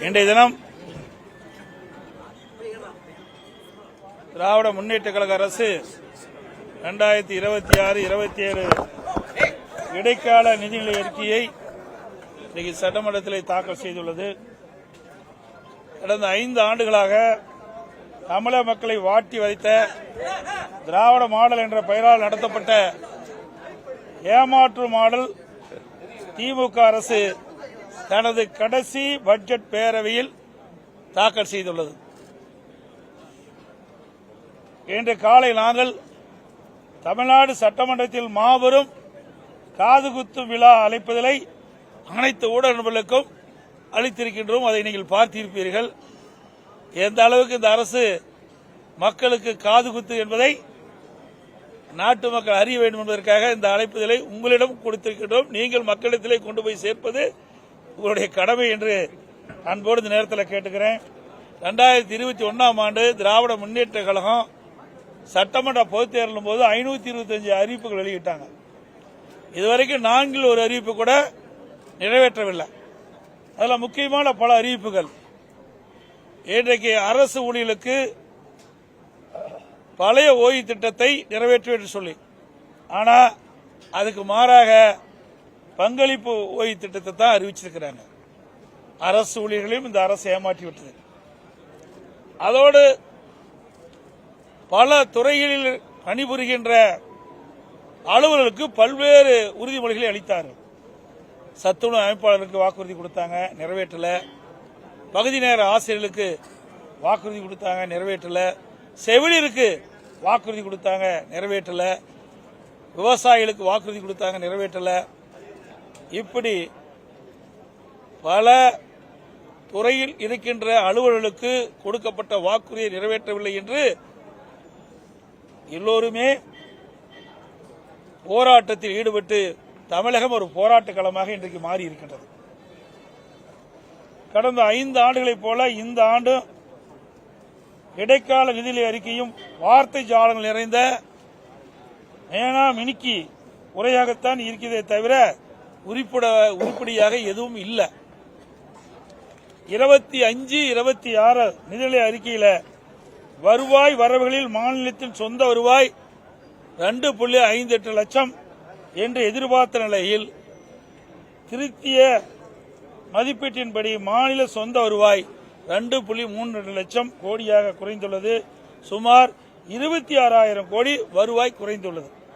இன்றைய தினம் திராவிட முன்னேற்ற கழக அரசு 2026-27 இடைக்கால நிதிநிலை அறிக்கையை இன்றைக்கு சட்டமன்றத்தில் தாக்கல் செய்துள்ளது. கடந்த 5 ஆண்டுகளாக தமிழக மக்களை வாட்டி வதைத்த திராவிட மாடல் என்ற பெயரால் நடத்தப்பட்ட ஏமாற்று மாடல் திமுக அரசு தனது கடைசி பட்ஜெட் பேரவையில் தாக்கல் செய்துள்ளது. இன்று காலை நாங்கள் தமிழ்நாடு சட்டமன்றத்தில் மாபெரும் காதுகுத்து விழா அழைப்பதிலை அனைத்து ஊடக நண்பர்களுக்கும் அளித்திருக்கின்றோம். அதை நீங்கள் பார்த்திருப்பீர்கள். எந்த அளவுக்கு இந்த அரசு மக்களுக்கு காதுகுத்து என்பதை நாட்டு மக்கள் அறிய வேண்டும் என்பதற்காக இந்த அழைப்புதலை உங்களிடம் கொடுத்திருக்கின்றோம். நீங்கள் மக்களிடத்திலே கொண்டு போய் சேர்ப்பது உங்களுடைய கடமை என்று அன்போடு இந்த நேரத்தில் கேட்டுக்கிறேன். 2021ஆம் ஆண்டு திராவிட முன்னேற்ற கழகம் சட்டமன்ற பொதுத் தேர்தலும் போது 525 அறிவிப்புகள் வெளியிட்டாங்க. இதுவரைக்கும் 4 ஒரு அறிவிப்பு கூட நிறைவேற்றவில்லை. அதில் முக்கியமான பல அறிவிப்புகள் இன்றைக்கு அரசு ஊழியர்களுக்கு பழைய ஓய்வு திட்டத்தை நிறைவேற்றும் என்று சொல்லி, ஆனால் அதுக்கு மாறாக பங்களிப்பு ஓய்வு திட்டத்தை தான் அறிவிச்சிருக்கிறாங்க. அரசு ஊழியர்களையும் இந்த அரசு ஏமாற்றி விட்டது. அதோடு பல துறைகளில் பணிபுரிகின்ற அலுவலர்களுக்கு பல்வேறு உறுதிமொழிகளை அளித்தார்கள். சத்துணவு அமைப்பாளருக்கு வாக்குறுதி கொடுத்தாங்க, நிறைவேற்றல. பகுதி நேர ஆசிரியர்களுக்கு வாக்குறுதி கொடுத்தாங்க, நிறைவேற்றல. செவிலியருக்கு வாக்குறுதி கொடுத்தாங்க, நிறைவேற்றல. விவசாயிகளுக்கு வாக்குறுதி கொடுத்தாங்க, நிறைவேற்றல. இப்படி பல துறையில் இருக்கின்ற அலுவலர்களுக்கு கொடுக்கப்பட்ட வாக்குறுதியை நிறைவேற்றவில்லை என்று எல்லோருமே போராட்டத்தில் ஈடுபட்டு தமிழகம் ஒரு போராட்ட களமாக இன்றைக்கு மாறி இருக்கின்றது. கடந்த 5 ஆண்டுகளைப் போல இந்த ஆண்டு இடைக்கால நிதிநிலை அறிக்கையும் வார்த்தை ஜாலங்கள் நிறைந்த மேனா மினுக்கி உரையாகத்தான் இருக்கிறதே தவிர உருப்படியாக எதுவும் இல்லை. 25-26 நிதிநிலை அறிக்கையில் வருவாய் வரவுகளில் மாநிலத்தின் சொந்த வருவாய் 2.58 லட்சம் என்று எதிர்பார்த்த நிலையில் திருத்திய மதிப்பீட்டின்படி மாநில சொந்த வருவாய் 2.32 லட்சம் கோடியாக குறைந்துள்ளது. சுமார் 26,000 கோடி வருவாய் குறைந்துள்ளது.